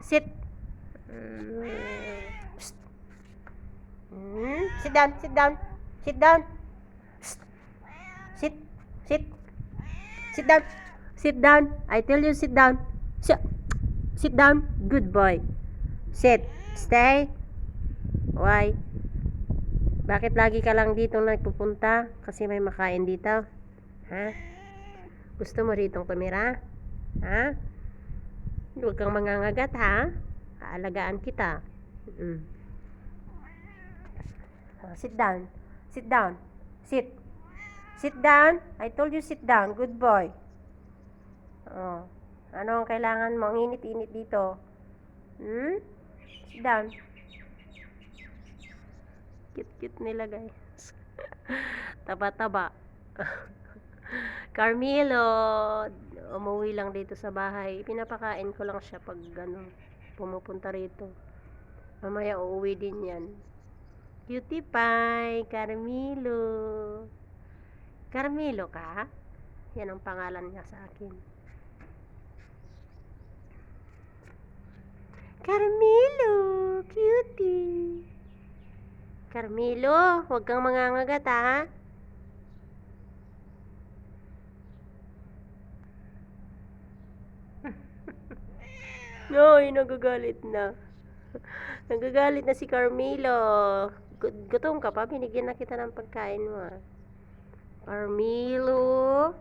Sit. Psst. Sit down, sit down. Sit down. Psst. Sit. Sit. Sit down. Sit down. I tell you sit down. Sit down. Good boy. Sit. Stay. Why? Bakit lagi ka lang dito nagpupunta? Kasi may makain dito? Ha? Gusto mo ritong tumira? Ha? Huwag kang mangangagat, ha? Aalagaan kita. Sit down. Sit down. Sit. Sit down. I told you sit down. Good boy. Oh. Ano ang kailangan mo? Ang init-init dito. Sit down. Cute-cute nila, guys. Taba-taba. Carmelo, umuwi lang dito sa bahay. Pinapakain ko lang siya pag pumupunta rito. Mamaya uuwi din yan. Cutie pie, Carmelo. Carmelo ka? Yan ang pangalan niya sa akin. Carmelo, cutie. Carmelo, huwag kang mangangagat, ha? Ay, nagagalit na. Nagagalit na si Carmelo. Gutom ka pa, binigyan na kita ng pagkain mo, ha? Carmelo.